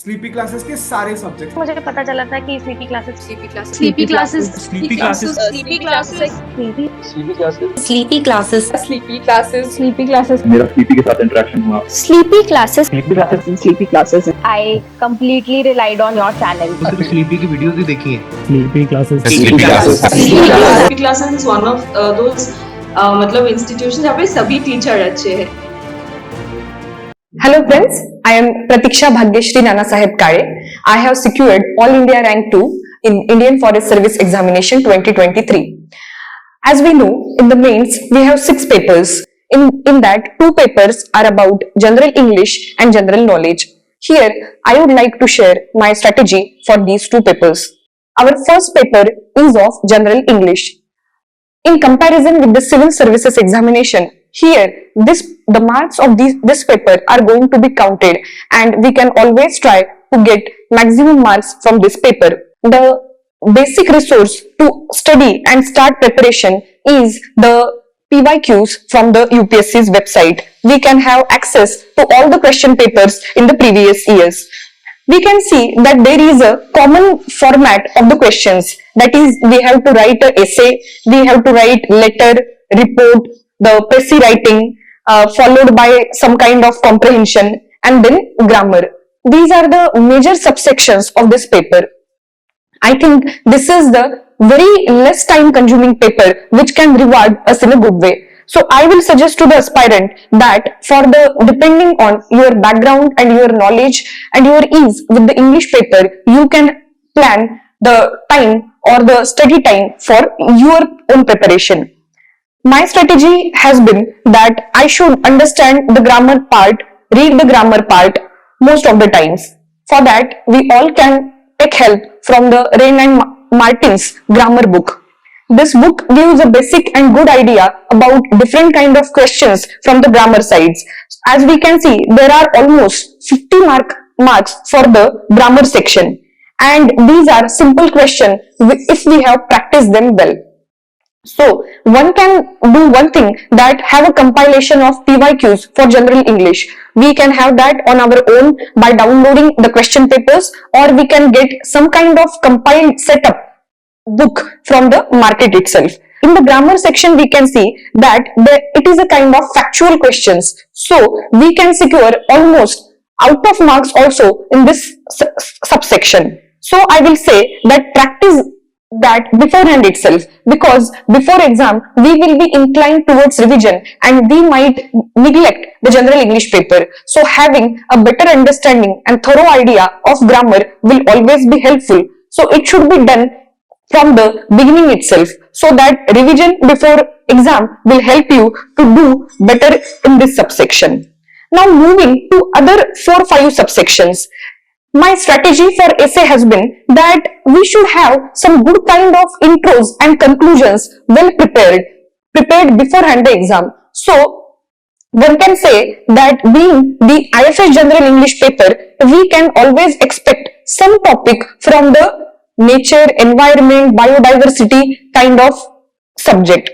Sleepy classes के सारे subject मुझे पता चला था कि sleepy classes Sleepy classes. Sleepy classes. Sleepy classes Sleepy classes. Sleepy classes sleepy classes Sleepy classes. Sleepy classes मेरा स्लीपी के साथ इंटरेक्शन हुआ sleepy classes sleepy classes I completely relied on your channel. Sleepy की videos भी देखी है। Sleepy classes Sleepy classes is one of those मतलब institutions जहाँ पे सभी टीचर अच्छे हैं। Hello friends, I am Pratiksha Bhagyashree Nana Saheb Kare. I have secured All India Rank 2 in Indian Forest Service Examination 2023. As we know, in the mains we have 6 papers. In that, 2 papers are about General English and General Knowledge. Here, I would like to share my strategy for these 2 papers. Our first paper is of General English. In comparison with the Civil Services Examination, here the marks of this paper are going to be counted and we can always try to get maximum marks from this paper. The basic resource to study and start preparation is the PYQs from the UPSC's website. We can have access to all the question papers in the previous years. We can see that there is a common format of the questions. That is, we have to write an essay, we have to write letter, report, the Pessi writing, followed by some kind of comprehension, and then grammar. These are the major subsections of this paper. I think this is the very less time consuming paper which can reward us in a good way. So I will suggest to the aspirant that depending on your background and your knowledge and your ease with the English paper, you can plan the time or the study time for your own preparation. My strategy has been that I should understand the grammar part, read the grammar part most of the times. For that, we all can take help from the Rain and Martin's grammar book. This book gives a basic and good idea about different kind of questions from the grammar sides. As we can see, there are almost 50 marks for the grammar section, and these are simple questions if we have practiced them well. So one can do one thing, that have a compilation of PYQs for General English. We can have that on our own by downloading the question papers, or we can get some kind of compiled setup book from the market itself. In the grammar section, we can see that it is a kind of factual questions. So we can secure almost out of marks also in this subsection. So I will say that practice that beforehand itself, because before exam we will be inclined towards revision and we might neglect the General English paper. So having a better understanding and thorough idea of grammar will always be helpful. So it should be done from the beginning itself, so that revision before exam will help you to do better in this subsection. Now moving to other 4-5 subsections. My strategy for essay has been that we should have some good kind of intros and conclusions well prepared beforehand the exam. So one can say that being the IFS General English paper, we can always expect some topic from the nature, environment, biodiversity kind of subject.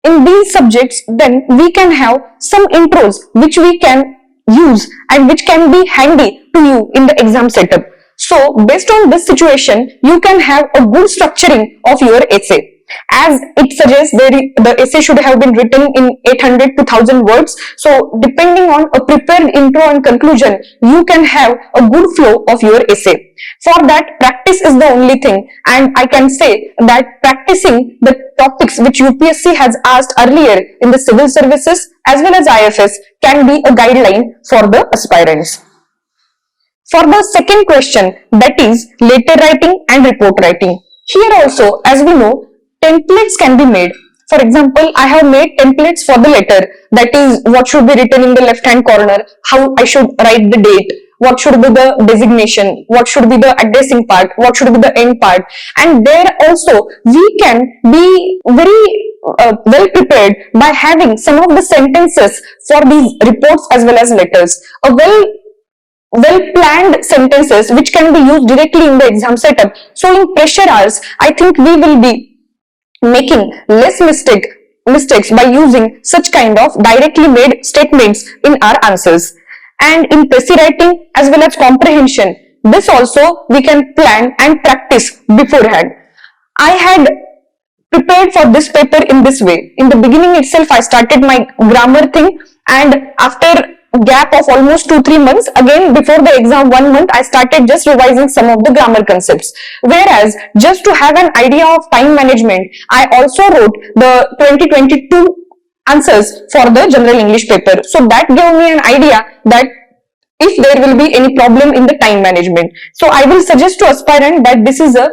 In these subjects, then we can have some intros which we can use and which can be handy to you in the exam setup. So based on this situation, you can have a good structuring of your essay. As it suggests, the essay should have been written in 800 to 1000 words. So depending on a prepared intro and conclusion, you can have a good flow of your essay. For that, practice is the only thing, and I can say that practicing the topics which UPSC has asked earlier in the civil services as well as IFS can be a guideline for the aspirants. For the second question, that is letter writing and report writing. Here also, as we know, templates can be made. For example, I have made templates for the letter, that is what should be written in the left hand corner, how I should write the date, what should be the designation, what should be the addressing part, what should be the end part. And there also we can be very well prepared by having some of the sentences for these reports as well as letters. A well planned sentences which can be used directly in the exam setup. So in pressure hours, I think we will be making less mistakes by using such kind of directly made statements in our answers. And in Pessi writing as well as comprehension, this also we can plan and practice beforehand. I had prepared for this paper in this way. In the beginning itself, I started my grammar thing, and after gap of almost 2-3 months, again before the exam 1 month, I started just revising some of the grammar concepts. Whereas just to have an idea of time management, I also wrote the 2022 answers for the general English paper. So that gave me an idea that if there will be any problem in the time management. So I will suggest to aspirant that this is a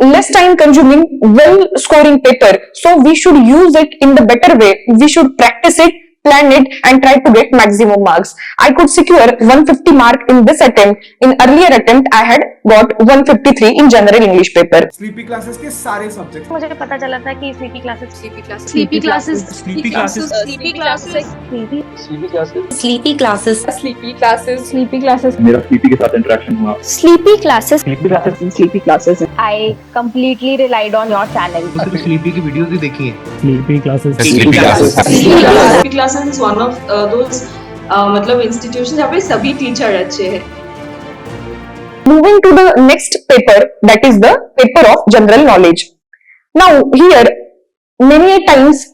less time consuming, well scoring paper. So we should use it in the better way. We should practice it, plan it, and try to get maximum marks. I could secure 150 mark in this attempt. In earlier attempt, I had got 153 in general English paper. Sleepy classes के सारे subject मुझे पता चला था कि sleepy classes Sleepy classes. Sleepy classes Sleepy classes. Sleepy classes Sleepy classes. Sleepy classes sleepy classes मेरा sleepy के साथ इंटरेक्शन हुआ Sleepy classes. Sleepy classes in sleepy classes I completely relied on your channel. तो sleepy की videos भी देखी हैं। sleepy classes Sleepy classes is one of those मतलब institutions जहाँ पे सभी टीचर अच्छे हैं. Moving to the next paper, that is the paper of general knowledge. Now here many a times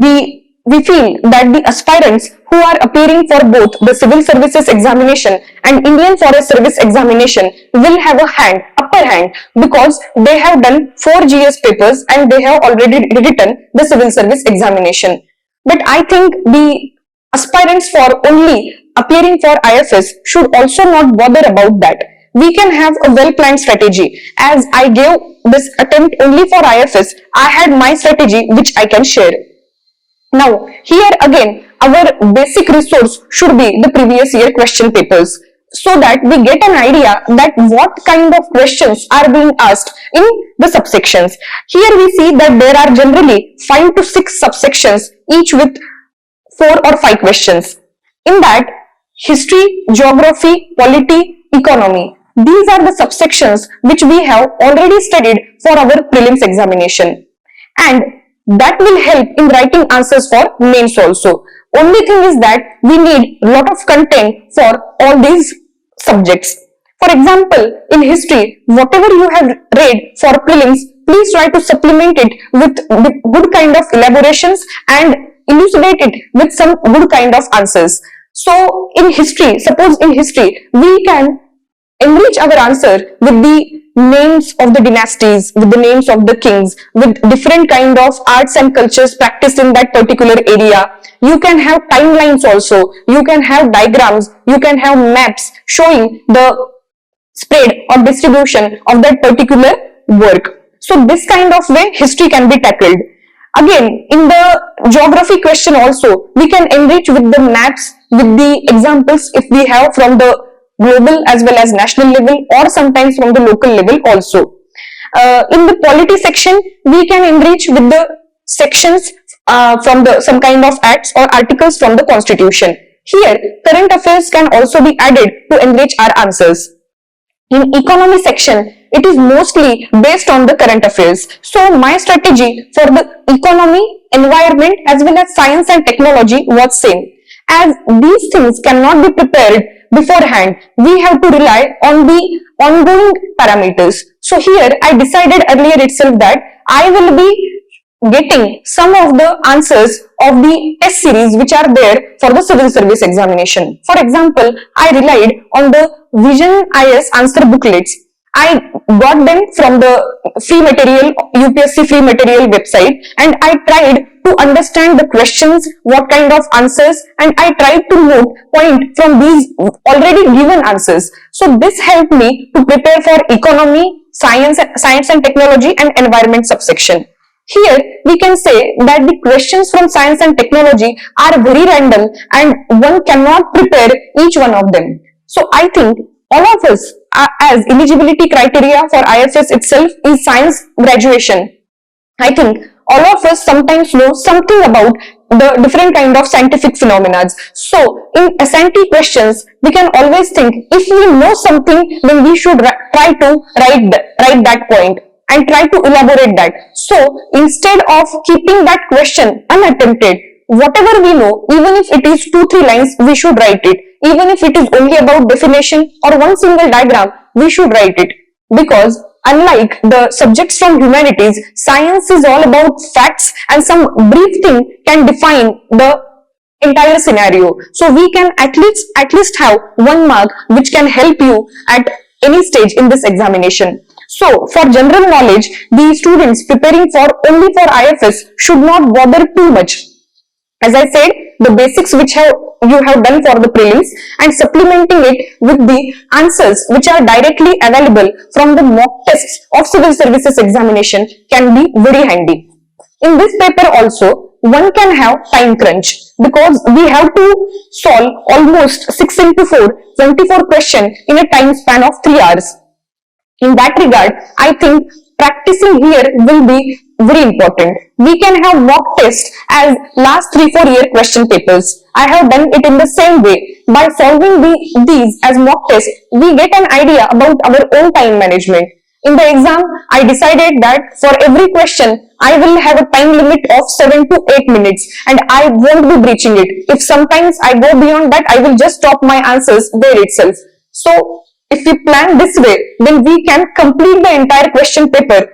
we feel that the aspirants who are appearing for both the civil services examination and Indian Forest Service examination will have a upper hand, because they have done 4 GS papers and they have already written the civil service examination. But I think the aspirants for only appearing for IFS should also not bother about that. We can have a well-planned strategy. As I gave this attempt only for IFS, I had my strategy which I can share. Now, here again, our basic resource should be the previous year question papers, so that we get an idea that what kind of questions are being asked in the subsections. Here we see that there are generally 5 to 6 subsections, each with 4 or 5 questions. In that, history, geography, polity, economy. These are the subsections which we have already studied for our prelims examination, and that will help in writing answers for mains also. Only thing is that we need lot of content for all these subjects. For example, in history, whatever you have read for prelims, please try to supplement it with good kind of elaborations and elucidate it with some good kind of answers. So in history, suppose in history, we can enrich our answer with the names of the dynasties, with the names of the kings, with different kind of arts and cultures practiced in that particular area. You can have timelines also, you can have diagrams, you can have maps showing the spread or distribution of that particular work. So this kind of way history can be tackled. Again, in the geography question also, we can enrich with the maps, with the examples if we have from the global as well as national level, or sometimes from the local level also. In the polity section, we can enrich with the sections from the some kind of acts or articles from the constitution. Here, current affairs can also be added to enrich our answers. In economy section, it is mostly based on the current affairs. So my strategy for the economy, environment as well as science and technology was same. As these things cannot be prepared beforehand, we have to rely on the ongoing parameters. So here I decided earlier itself that I will be getting some of the answers of the test series which are there for the civil service examination. For example, I relied on the Vision IS answer booklets. I got them from the free material, UPSC free material website, and I tried to understand the questions, what kind of answers, and I tried to note point from these already given answers. So this helped me to prepare for economy, science and technology and environment subsection. Here we can say that the questions from science and technology are very random and one cannot prepare each one of them. So I think all of us, as eligibility criteria for IFS itself is science graduation. I think all of us sometimes know something about the different kind of scientific phenomena. So in SNT questions, we can always think if we know something, then we should try to write that point and try to elaborate that. So instead of keeping that question unattempted, whatever we know, even if it is 2-3 lines, we should write it. Even if it is only about definition or one single diagram, we should write it. Because unlike the subjects from humanities, science is all about facts, and some brief thing can define the entire scenario. So we can at least have 1 mark which can help you at any stage in this examination. So for general knowledge, the students preparing only for IFS should not bother too much. As I said, the basics which you have done for the prelims and supplementing it with the answers which are directly available from the mock tests of civil services examination can be very handy. In this paper also, one can have time crunch because we have to solve almost 6 into 4, 24 questions in a time span of 3 hours. In that regard, I think practicing here will be very important. We can have mock tests as last 3-4 year question papers. I have done it in the same way. By solving these as mock tests, we get an idea about our own time management. In the exam, I decided that for every question, I will have a time limit of 7 to 8 minutes and I won't be breaching it. If sometimes I go beyond that, I will just stop my answers there itself. So, if we plan this way, then we can complete the entire question paper.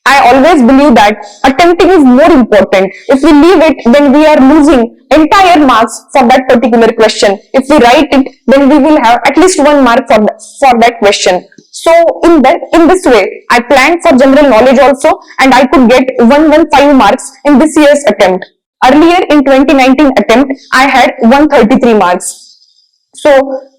I always believe that attempting is more important. If we leave it, then we are losing entire marks for that particular question. If we write it, then we will have at least 1 mark for that question. So in this way, I planned for general knowledge also, and I could get 115 marks in this year's attempt. Earlier in 2019 attempt, I had 133 marks. So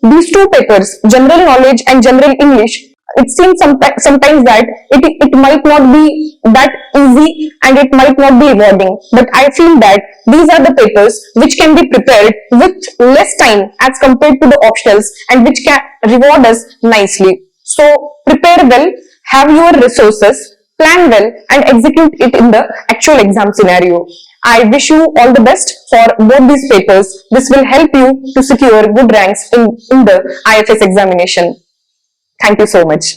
these 2 papers, general knowledge and general English, it seems sometimes that it might not be that easy and it might not be rewarding. But I feel that these are the papers which can be prepared with less time as compared to the optionals and which can reward us nicely. So prepare well, have your resources, plan well and execute it in the actual exam scenario. I wish you all the best for both these papers. This will help you to secure good ranks in the IFS examination. Thank you so much.